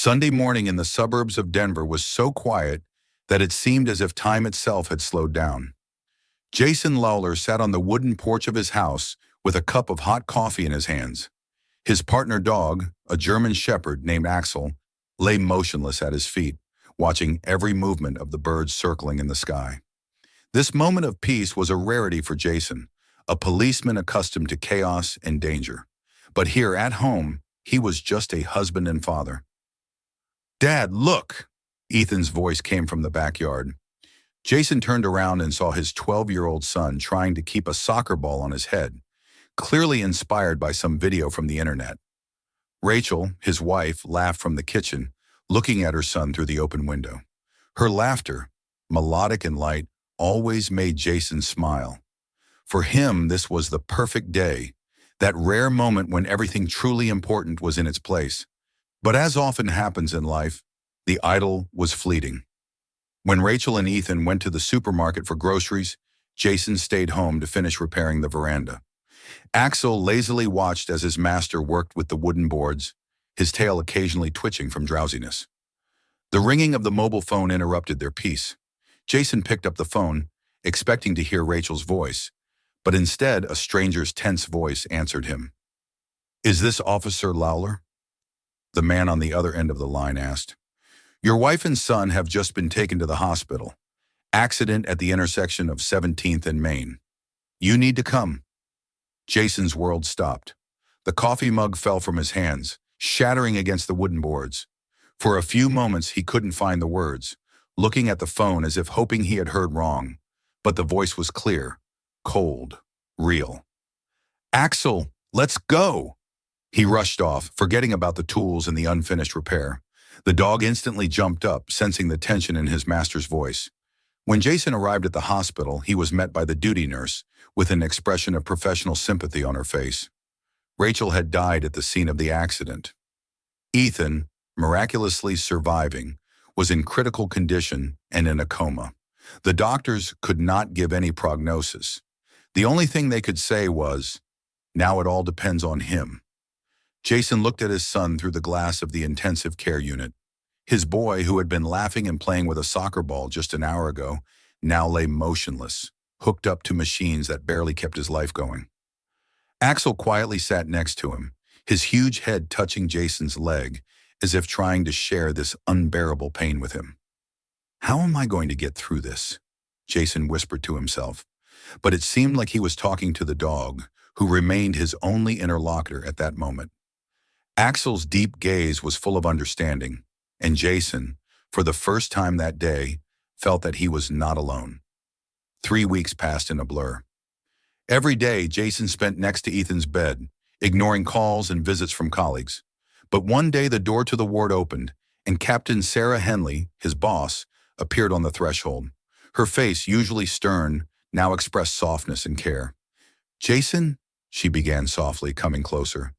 Sunday morning in the suburbs of Denver was so quiet that it seemed as if time itself had slowed down. Jason Lawler sat on the wooden porch of his house with a cup of hot coffee in his hands. His partner dog, a German shepherd named Axel, lay motionless at his feet, watching every movement of the birds circling in the sky. This moment of peace was a rarity for Jason, a policeman accustomed to chaos and danger. But here at home, he was just a husband and father. "Dad, look!" Ethan's voice came from the backyard. Jason turned around and saw his 12-year-old son trying to keep a soccer ball on his head, clearly inspired by some video from the internet. Rachel, his wife, laughed from the kitchen, looking at her son through the open window. Her laughter, melodic and light, always made Jason smile. For him, this was the perfect day, that rare moment when everything truly important was in its place. But as often happens in life, the idyll was fleeting. When Rachel and Ethan went to the supermarket for groceries, Jason stayed home to finish repairing the veranda. Axel lazily watched as his master worked with the wooden boards, his tail occasionally twitching from drowsiness. The ringing of the mobile phone interrupted their peace. Jason picked up the phone, expecting to hear Rachel's voice, but instead a stranger's tense voice answered him. "Is this Officer Lawler?" The man on the other end of the line asked. "Your wife and son have just been taken to the hospital. Accident at the intersection of 17th and Main. You need to come." Jason's world stopped. The coffee mug fell from his hands, shattering against the wooden boards. For a few moments he couldn't find the words, looking at the phone as if hoping he had heard wrong. But the voice was clear, cold, real. "Axel, let's go!" He rushed off, forgetting about the tools and the unfinished repair. The dog instantly jumped up, sensing the tension in his master's voice. When Jason arrived at the hospital, he was met by the duty nurse, with an expression of professional sympathy on her face. Rachel had died at the scene of the accident. Ethan, miraculously surviving, was in critical condition and in a coma. The doctors could not give any prognosis. The only thing they could say was, "Now it all depends on him." Jason looked at his son through the glass of the intensive care unit. His boy, who had been laughing and playing with a soccer ball just an hour ago, now lay motionless, hooked up to machines that barely kept his life going. Axel quietly sat next to him, his huge head touching Jason's leg, as if trying to share this unbearable pain with him. "How am I going to get through this?" Jason whispered to himself. But it seemed like he was talking to the dog, who remained his only interlocutor at that moment. Axel's deep gaze was full of understanding, and Jason, for the first time that day, felt that he was not alone. 3 weeks passed in a blur. Every day, Jason spent next to Ethan's bed, ignoring calls and visits from colleagues. But one day the door to the ward opened, and Captain Sarah Henley, his boss, appeared on the threshold. Her face, usually stern, now expressed softness and care. "Jason," she began softly, coming closer.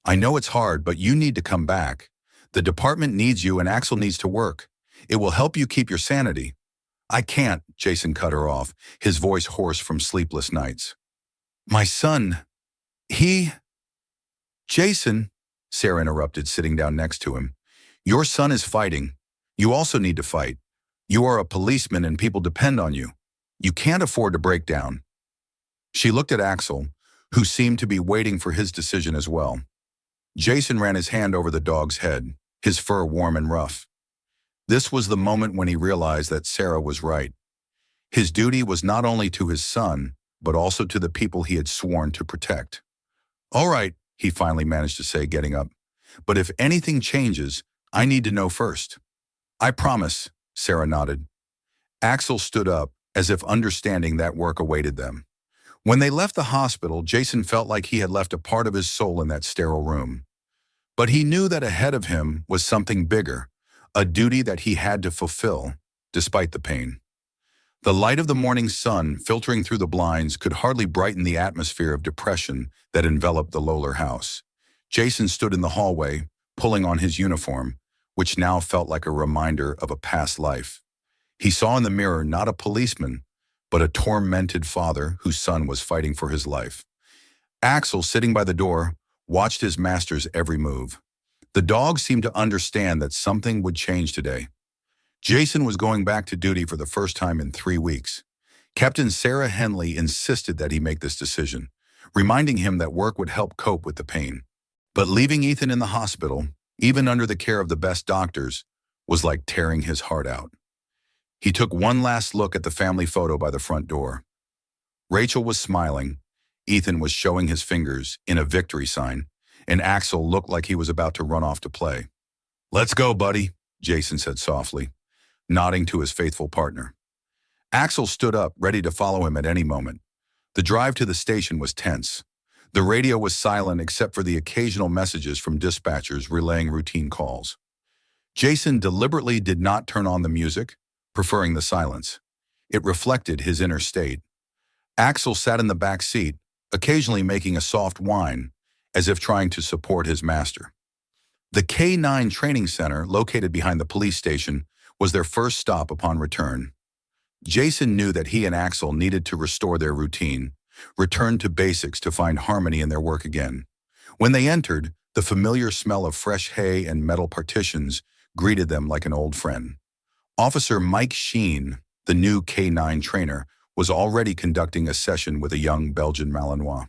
"I know it's hard, but you need to come back. The department needs you and Axel needs to work. It will help you keep your sanity." "I can't," Jason cut her off, his voice hoarse from sleepless nights. "My son, he—" "Jason," Sarah interrupted, sitting down next to him. "Your son is fighting. You also need to fight. You are a policeman and people depend on you. You can't afford to break down." She looked at Axel, who seemed to be waiting for his decision as well. Jason ran his hand over the dog's head, his fur warm and rough. This was the moment when he realized that Sarah was right. His duty was not only to his son, but also to the people he had sworn to protect. "All right," he finally managed to say, getting up. "But if anything changes, I need to know first." "I promise," Sarah nodded. Axel stood up, as if understanding that work awaited them. When they left the hospital, Jason felt like he had left a part of his soul in that sterile room. But he knew that ahead of him was something bigger, a duty that he had to fulfill, despite the pain. The light of the morning sun filtering through the blinds could hardly brighten the atmosphere of depression that enveloped the Lawler house. Jason stood in the hallway, pulling on his uniform, which now felt like a reminder of a past life. He saw in the mirror not a policeman, but a tormented father whose son was fighting for his life. Axel, sitting by the door, watched his master's every move. The dog seemed to understand that something would change today. Jason was going back to duty for the first time in 3 weeks. Captain Sarah Henley insisted that he make this decision, reminding him that work would help cope with the pain. But leaving Ethan in the hospital, even under the care of the best doctors, was like tearing his heart out. He took one last look at the family photo by the front door. Rachel was smiling, Ethan was showing his fingers in a victory sign, and Axel looked like he was about to run off to play. "Let's go, buddy," Jason said softly, nodding to his faithful partner. Axel stood up, ready to follow him at any moment. The drive to the station was tense. The radio was silent except for the occasional messages from dispatchers relaying routine calls. Jason deliberately did not turn on the music, preferring the silence. It reflected his inner state. Axel sat in the back seat, occasionally making a soft whine, as if trying to support his master. The K9 training center, located behind the police station, was their first stop upon return. Jason knew that he and Axel needed to restore their routine, return to basics to find harmony in their work again. When they entered, the familiar smell of fresh hay and metal partitions greeted them like an old friend. Officer Mike Sheen, the new K9 trainer, was already conducting a session with a young Belgian Malinois.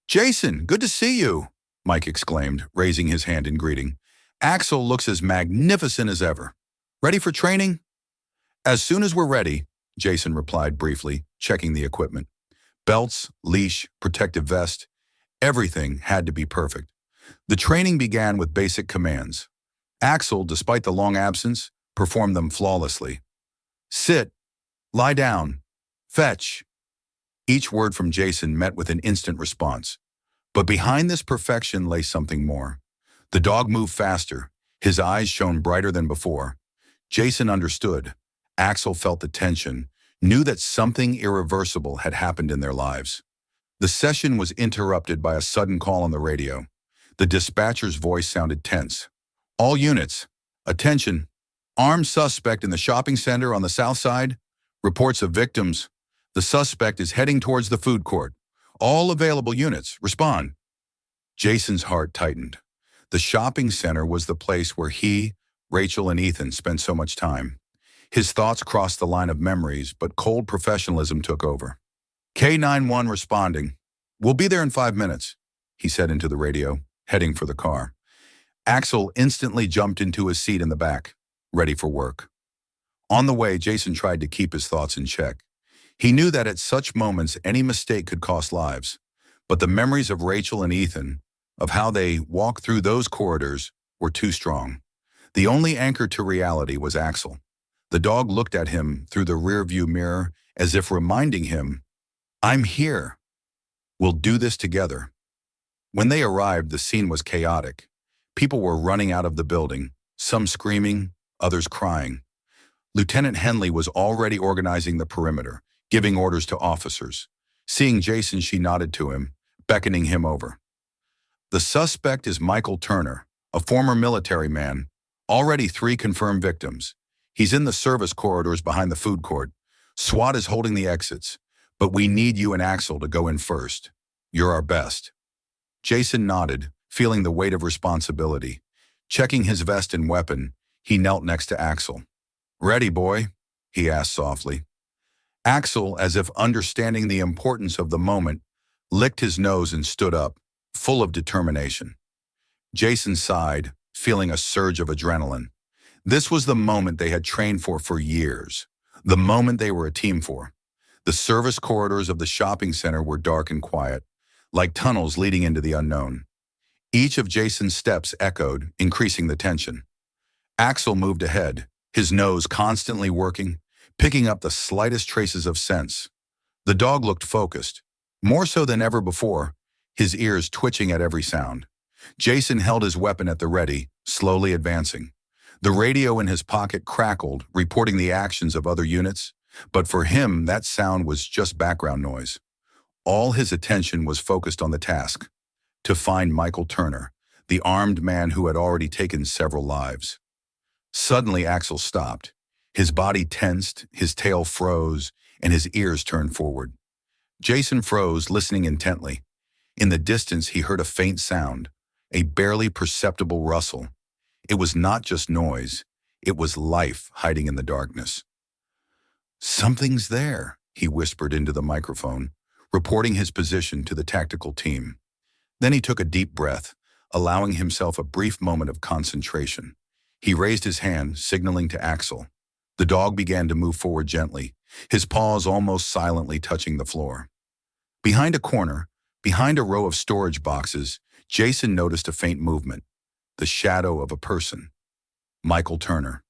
"Jason, good to see you," Mike exclaimed, raising his hand in greeting. "Axel looks as magnificent as ever. Ready for training?" "As soon as we're ready," Jason replied briefly, checking the equipment. Belts, leash, protective vest, everything had to be perfect. The training began with basic commands. Axel, despite the long absence, performed them flawlessly. "Sit, lie down, fetch." Each word from Jason met with an instant response. But behind this perfection lay something more. The dog moved faster. His eyes shone brighter than before. Jason understood. Axel felt the tension, knew that something irreversible had happened in their lives. The session was interrupted by a sudden call on the radio. The dispatcher's voice sounded tense. "All units, attention. Armed suspect in the shopping center on the south side. Reports of victims. The suspect is heading towards the food court. All available units, respond." Jason's heart tightened. The shopping center was the place where he, Rachel, and Ethan spent so much time. His thoughts crossed the line of memories, but cold professionalism took over. "K91 responding. We'll be there in 5 minutes," he said into the radio, heading for the car. Axel instantly jumped into his seat in the back, ready for work. On the way, Jason tried to keep his thoughts in check. He knew that at such moments any mistake could cost lives, but the memories of Rachel and Ethan, of how they walked through those corridors, were too strong. The only anchor to reality was Axel. The dog looked at him through the rearview mirror as if reminding him, "I'm here. We'll do this together." When they arrived, the scene was chaotic. People were running out of the building, some screaming, others crying. Lieutenant Henley was already organizing the perimeter, giving orders to officers. Seeing Jason, she nodded to him, beckoning him over. "The suspect is Michael Turner, a former military man. Already 3 confirmed victims. He's in the service corridors behind the food court. SWAT is holding the exits, but we need you and Axel to go in first. You're our best." Jason nodded, feeling the weight of responsibility. Checking his vest and weapon, he knelt next to Axel. "Ready, boy?" he asked softly. Axel, as if understanding the importance of the moment, licked his nose and stood up, full of determination. Jason sighed, feeling a surge of adrenaline. This was the moment they had trained for years, the moment they were a team for. The service corridors of the shopping center were dark and quiet, like tunnels leading into the unknown. Each of Jason's steps echoed, increasing the tension. Axel moved ahead, his nose constantly working, picking up the slightest traces of sense. The dog looked focused, more so than ever before, his ears twitching at every sound. Jason held his weapon at the ready, slowly advancing. The radio in his pocket crackled, reporting the actions of other units, but for him that sound was just background noise. All his attention was focused on the task, to find Michael Turner, the armed man who had already taken several lives. Suddenly Axel stopped. His body tensed, his tail froze, and his ears turned forward. Jason froze, listening intently. In the distance he heard a faint sound, a barely perceptible rustle, It was not just noise. It was life hiding in the darkness. "Something's there," he whispered into the microphone, reporting his position to the tactical team. Then he took a deep breath, allowing himself a brief moment of concentration. He raised his hand, signaling to Axel. The dog began to move forward gently, his paws almost silently touching the floor. Behind a corner, behind a row of storage boxes, Jason noticed a faint movement, the shadow of a person. Michael Turner.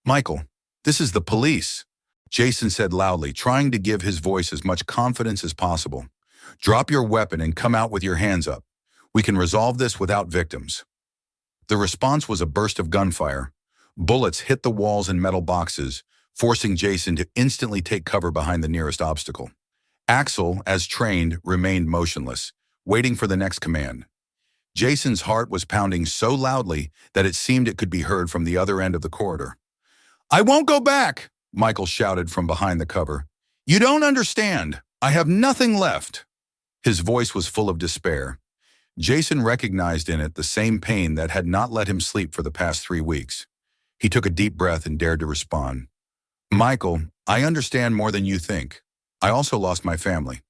"Michael, this is the police," Jason said loudly, trying to give his voice as much confidence as possible. "Drop your weapon and come out with your hands up. We can resolve this without victims." The response was a burst of gunfire. Bullets hit the walls and metal boxes, forcing Jason to instantly take cover behind the nearest obstacle. Axel, as trained, remained motionless, waiting for the next command. Jason's heart was pounding so loudly that it seemed it could be heard from the other end of the corridor. "I won't go back," Michael shouted from behind the cover. "You don't understand. I have nothing left." His voice was full of despair. Jason recognized in it the same pain that had not let him sleep for the past 3 weeks. He took a deep breath and dared to respond. "Michael, I understand more than you think. I also lost my family.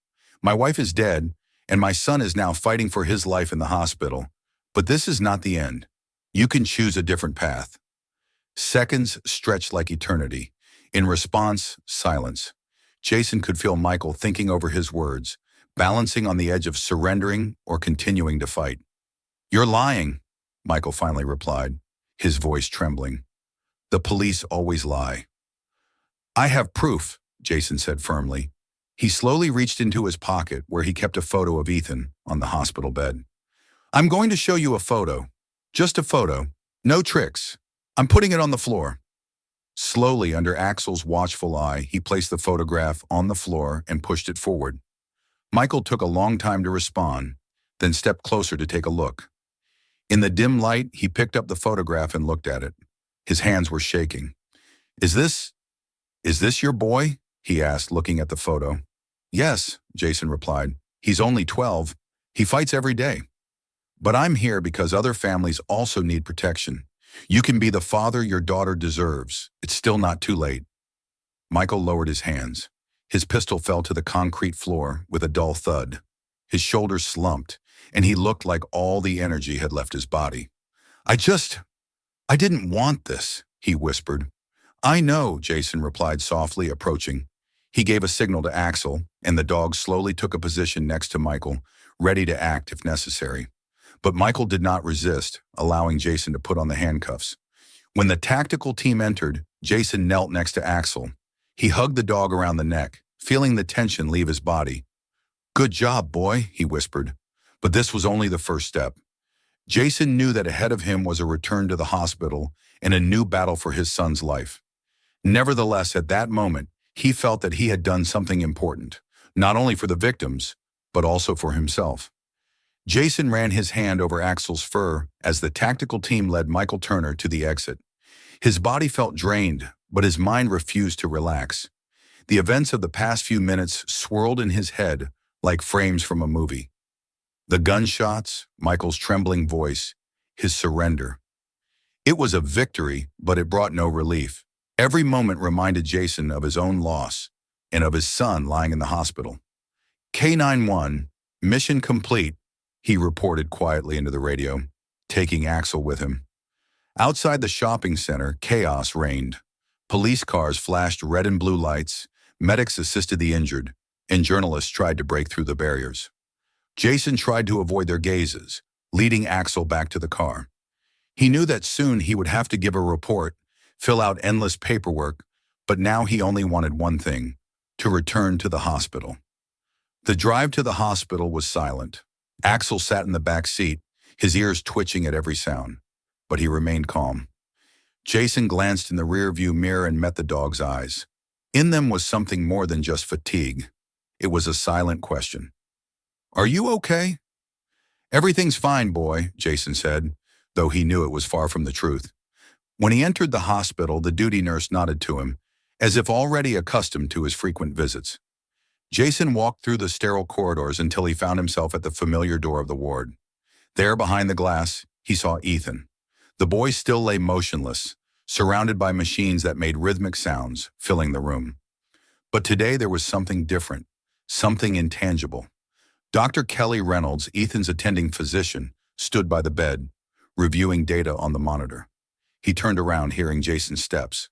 My wife is dead, and my son is now fighting for his life in the hospital. But this is not the end. You can choose a different path." Seconds stretched like eternity. In response, silence. Jason could feel Michael thinking over his words, balancing on the edge of surrendering or continuing to fight. "You're lying," Michael finally replied, his voice trembling. "The police always lie." "I have proof," Jason said firmly. He slowly reached into his pocket where he kept a photo of Ethan on the hospital bed. "I'm going to show you a photo. Just a photo. No tricks. I'm putting it on the floor." Slowly, under Axel's watchful eye, he placed the photograph on the floor and pushed it forward. Michael took a long time to respond, then stepped closer to take a look. In the dim light, he picked up the photograph and looked at it. His hands were shaking. Is this your boy?" he asked, looking at the photo. "Yes," Jason replied. "He's only 12. He fights every day. But I'm here because other families also need protection. You can be the father your daughter deserves. It's still not too late." Michael lowered his hands. His pistol fell to the concrete floor with a dull thud. His shoulders slumped, and he looked like all the energy had left his body. I didn't want this," he whispered. "I know," Jason replied softly, approaching. He gave a signal to Axel, and the dog slowly took a position next to Michael, ready to act if necessary. But Michael did not resist, allowing Jason to put on the handcuffs. When the tactical team entered, Jason knelt next to Axel. He hugged the dog around the neck, feeling the tension leave his body. "Good job, boy," he whispered. But this was only the first step. Jason knew that ahead of him was a return to the hospital and a new battle for his son's life. Nevertheless, at that moment, he felt that he had done something important, not only for the victims, but also for himself. Jason ran his hand over Axel's fur as the tactical team led Michael Turner to the exit. His body felt drained, but his mind refused to relax. The events of the past few minutes swirled in his head like frames from a movie. The gunshots, Michael's trembling voice, his surrender. It was a victory, but it brought no relief. Every moment reminded Jason of his own loss and of his son lying in the hospital. "K91, mission complete," he reported quietly into the radio, taking Axel with him. Outside the shopping center, chaos reigned. Police cars flashed red and blue lights, medics assisted the injured, and journalists tried to break through the barriers. Jason tried to avoid their gazes, leading Axel back to the car. He knew that soon he would have to give a report, fill out endless paperwork, but now he only wanted one thing: to return to the hospital. The drive to the hospital was silent. Axel sat in the back seat, his ears twitching at every sound, but he remained calm. Jason glanced in the rearview mirror and met the dog's eyes. In them was something more than just fatigue. It was a silent question. "Are you okay?" "Everything's fine, boy," Jason said, though he knew it was far from the truth. When he entered the hospital, the duty nurse nodded to him, as if already accustomed to his frequent visits. Jason walked through the sterile corridors until he found himself at the familiar door of the ward. There, behind the glass, he saw Ethan. The boy still lay motionless, surrounded by machines that made rhythmic sounds, filling the room. But today there was something different, something intangible. Dr. Kelly Reynolds, Ethan's attending physician, stood by the bed, reviewing data on the monitor. He turned around, hearing Jason's steps.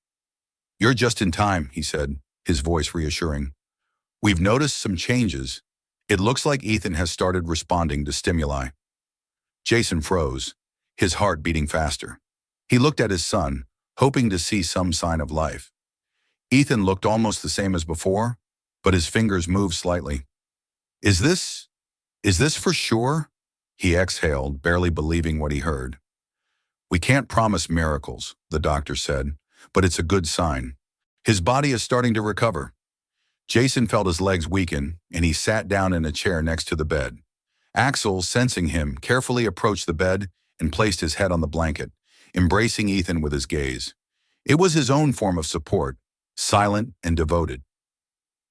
"You're just in time," he said, his voice reassuring. "We've noticed some changes. It looks like Ethan has started responding to stimuli." Jason froze, his heart beating faster. He looked at his son, hoping to see some sign of life. Ethan looked almost the same as before, but his fingers moved slightly. Is this for sure?" He exhaled, barely believing what he heard. "We can't promise miracles," the doctor said, "but it's a good sign. His body is starting to recover." Jason felt his legs weaken, and he sat down in a chair next to the bed. Axel, sensing him, carefully approached the bed and placed his head on the blanket, embracing Ethan with his gaze. It was his own form of support, silent and devoted.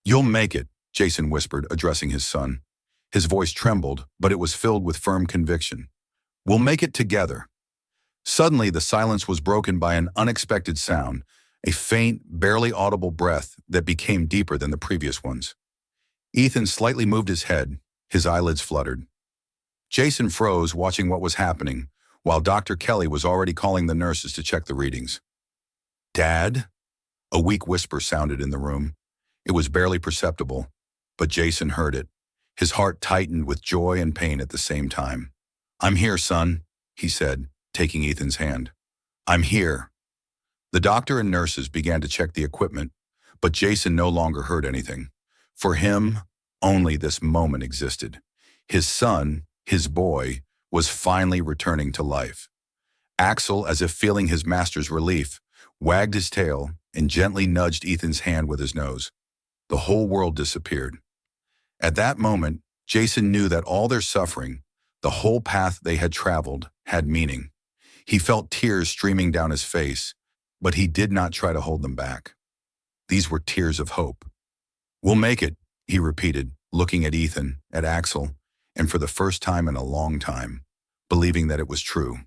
"You'll make it," Jason whispered, addressing his son. His voice trembled, but it was filled with firm conviction. "We'll make it together." Suddenly, the silence was broken by an unexpected sound, a faint, barely audible breath that became deeper than the previous ones. Ethan slightly moved his head, his eyelids fluttered. Jason froze, watching what was happening, while Dr. Kelly was already calling the nurses to check the readings. "Dad?" A weak whisper sounded in the room. It was barely perceptible, but Jason heard it. His heart tightened with joy and pain at the same time. "I'm here, son," he said, taking Ethan's hand. "I'm here." The doctor and nurses began to check the equipment, but Jason no longer heard anything. For him, only this moment existed. His son, his boy, was finally returning to life. Axel, as if feeling his master's relief, wagged his tail and gently nudged Ethan's hand with his nose. The whole world disappeared. At that moment, Jason knew that all their suffering, the whole path they had traveled, had meaning. He felt tears streaming down his face, but he did not try to hold them back. These were tears of hope. "We'll make it," he repeated, looking at Ethan, at Axel, and for the first time in a long time, believing that it was true.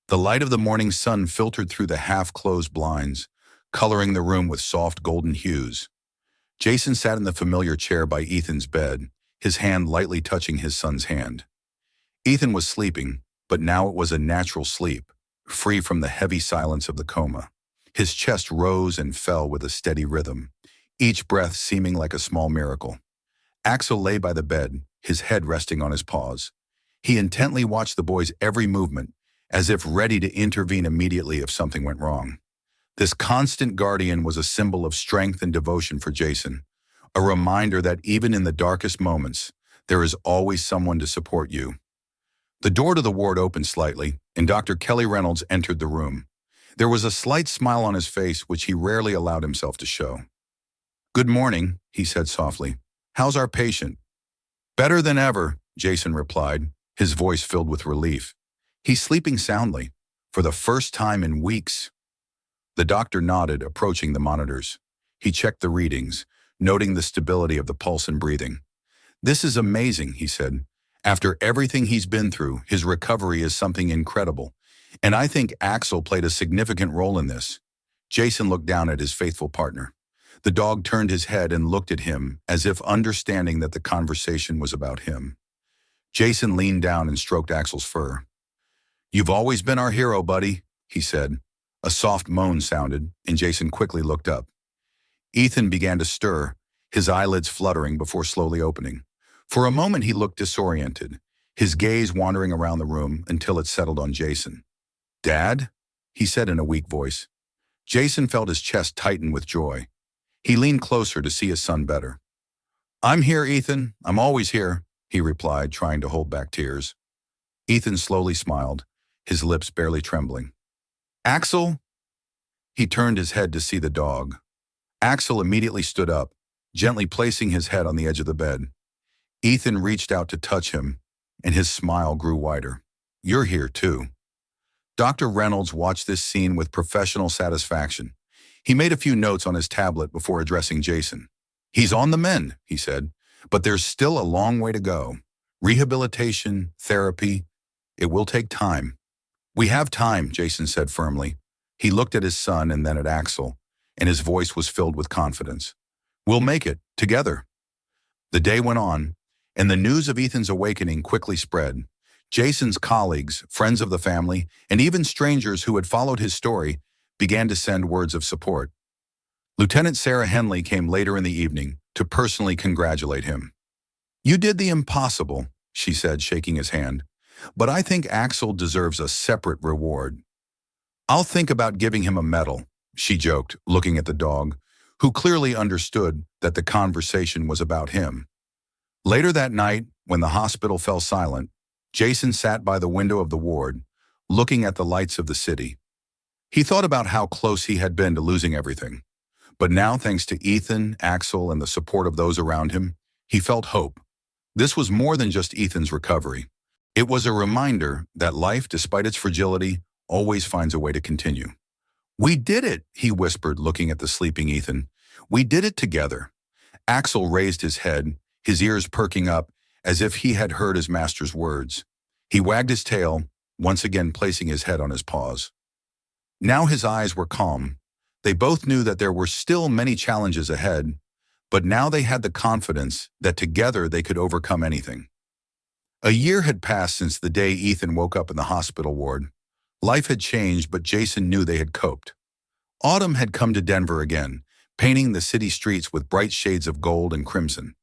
The light of the morning sun filtered through the half-closed blinds, coloring the room with soft golden hues. Jason sat in the familiar chair by Ethan's bed, his hand lightly touching his son's hand. Ethan was sleeping, but now it was a natural sleep, free from the heavy silence of the coma. His chest rose and fell with a steady rhythm, each breath seeming like a small miracle. Axel lay by the bed, his head resting on his paws. He intently watched the boy's every movement, as if ready to intervene immediately if something went wrong. This constant guardian was a symbol of strength and devotion for Jason, a reminder that even in the darkest moments, there is always someone to support you. The door to the ward opened slightly, and Dr. Kelly Reynolds entered the room. There was a slight smile on his face, which he rarely allowed himself to show. "Good morning," he said softly. "How's our patient?" "Better than ever," Jason replied, his voice filled with relief. "He's sleeping soundly, for the first time in weeks." The doctor nodded, approaching the monitors. He checked the readings, noting the stability of the pulse and breathing. "This is amazing," he said. "After everything he's been through, his recovery is something incredible. And I think Axel played a significant role in this." Jason looked down at his faithful partner. The dog turned his head and looked at him, as if understanding that the conversation was about him. Jason leaned down and stroked Axel's fur. "You've always been our hero, buddy," he said. A soft moan sounded, and Jason quickly looked up. Ethan began to stir, his eyelids fluttering before slowly opening. For a moment he looked disoriented, his gaze wandering around the room until it settled on Jason. "Dad?" he said in a weak voice. Jason felt his chest tighten with joy. He leaned closer to see his son better. "I'm here, Ethan. I'm always here," he replied, trying to hold back tears. Ethan slowly smiled, his lips barely trembling. "Axel?" He turned his head to see the dog. Axel immediately stood up, gently placing his head on the edge of the bed. Ethan reached out to touch him, and his smile grew wider. "You're here too." Dr. Reynolds watched this scene with professional satisfaction. He made a few notes on his tablet before addressing Jason. "He's on the mend," he said, "but there's still a long way to go. Rehabilitation, therapy, it will take time. We have time, Jason said firmly. He looked at his son and then at Axel, and his voice was filled with confidence. We'll make it, together. The day went on, and the news of Ethan's awakening quickly spread. Jason's colleagues, friends of the family, and even strangers who had followed his story began to send words of support. Lieutenant Sarah Henley came later in the evening to personally congratulate him. You did the impossible, she said, shaking his hand, but I think Axel deserves a separate reward. I'll think about giving him a medal, she joked, looking at the dog, who clearly understood that the conversation was about him. Later that night, when the hospital fell silent, Jason sat by the window of the ward, looking at the lights of the city. He thought about how close he had been to losing everything. But now, thanks to Ethan, Axel, and the support of those around him, he felt hope. This was more than just Ethan's recovery. It was a reminder that life, despite its fragility, always finds a way to continue. We did it, he whispered, looking at the sleeping Ethan. We did it together. Axel raised his head, his ears perking up, as if he had heard his master's words. He wagged his tail, once again placing his head on his paws. Now his eyes were calm. They both knew that there were still many challenges ahead, but now they had the confidence that together they could overcome anything. A year had passed since the day Ethan woke up in the hospital ward. Life had changed, but Jason knew they had coped. Autumn had come to Denver again, painting the city streets with bright shades of gold and crimson.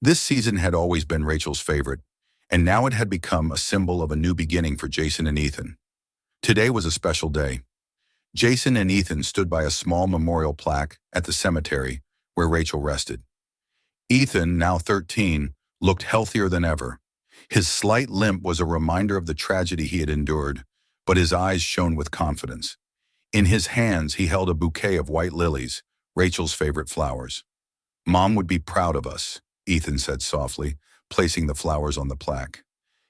This season had always been Rachel's favorite, and now it had become a symbol of a new beginning for Jason and Ethan. Today was a special day. Jason and Ethan stood by a small memorial plaque at the cemetery where Rachel rested. Ethan, now 13, looked healthier than ever. His slight limp was a reminder of the tragedy he had endured, but his eyes shone with confidence. In his hands, he held a bouquet of white lilies, Rachel's favorite flowers. Mom would be proud of us, Ethan said softly, placing the flowers on the plaque.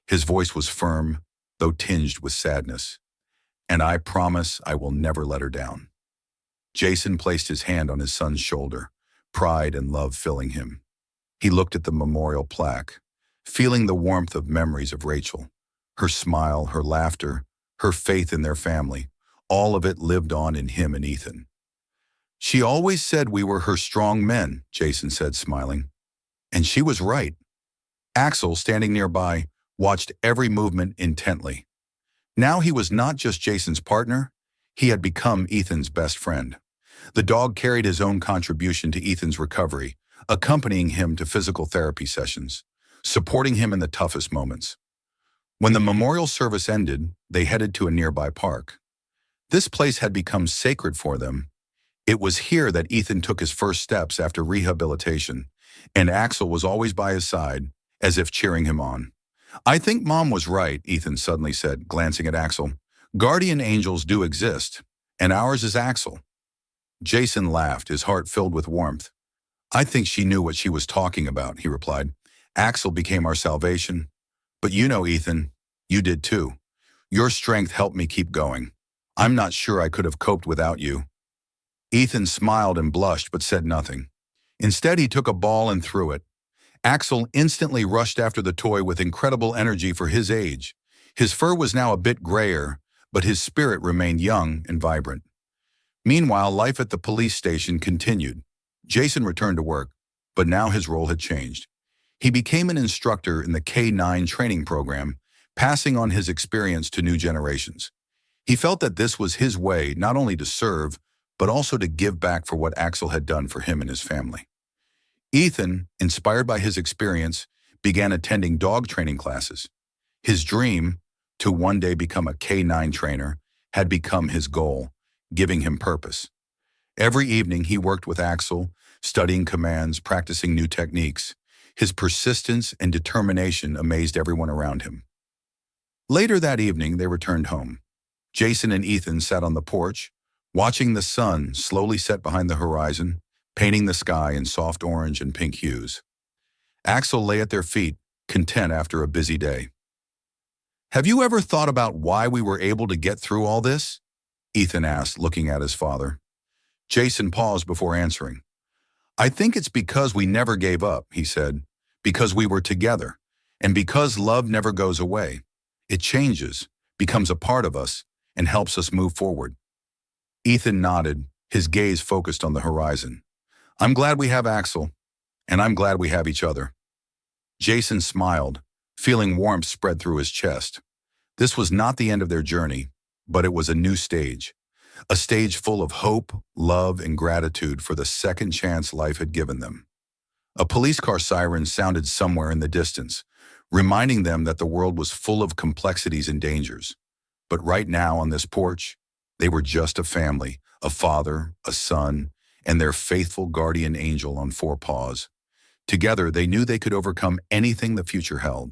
His voice was firm, though tinged with sadness. And I promise I will never let her down. Jason placed his hand on his son's shoulder, pride and love filling him. He looked at the memorial plaque, feeling the warmth of memories of Rachel. Her smile, her laughter, her faith in their family, all of it lived on in him and Ethan. She always said we were her strong men, Jason said, smiling. And she was right. Axel, standing nearby, watched every movement intently. Now he was not just Jason's partner, he had become Ethan's best friend. The dog carried his own contribution to Ethan's recovery, accompanying him to physical therapy sessions, supporting him in the toughest moments. When the memorial service ended, they headed to a nearby park. This place had become sacred for them. It was here that Ethan took his first steps after rehabilitation, and Axel was always by his side, as if cheering him on. I think Mom was right, Ethan suddenly said, glancing at Axel. Guardian angels do exist, and ours is Axel. Jason laughed, his heart filled with warmth. I think she knew what she was talking about, he replied. Axel became our salvation. But you know, Ethan, you did too. Your strength helped me keep going. I'm not sure I could have coped without you. Ethan smiled and blushed but said nothing. Instead, he took a ball and threw it. Axel instantly rushed after the toy with incredible energy for his age. His fur was now a bit grayer, but his spirit remained young and vibrant. Meanwhile, life at the police station continued. Jason returned to work, but now his role had changed. He became an instructor in the K-9 training program, passing on his experience to new generations. He felt that this was his way not only to serve, but also to give back for what Axel had done for him and his family. Ethan, inspired by his experience, began attending dog training classes. His dream, to one day become a K-9 trainer, had become his goal, giving him purpose. Every evening he worked with Axel, studying commands, practicing new techniques. His persistence and determination amazed everyone around him. Later that evening, they returned home. Jason and Ethan sat on the porch, watching the sun slowly set behind the horizon, painting the sky in soft orange and pink hues. Axel lay at their feet, content after a busy day. Have you ever thought about why we were able to get through all this? Ethan asked, looking at his father. Jason paused before answering. I think it's because we never gave up, he said, because we were together, and because love never goes away. It changes, becomes a part of us, and helps us move forward. Ethan nodded, his gaze focused on the horizon. I'm glad we have Axel, and I'm glad we have each other. Jason smiled, feeling warmth spread through his chest. This was not the end of their journey, but it was a new stage. A stage full of hope, love, and gratitude for the second chance life had given them. A police car siren sounded somewhere in the distance, reminding them that the world was full of complexities and dangers. But right now on this porch, they were just a family, a father, a son, and their faithful guardian angel on four paws. Together, they knew they could overcome anything the future held.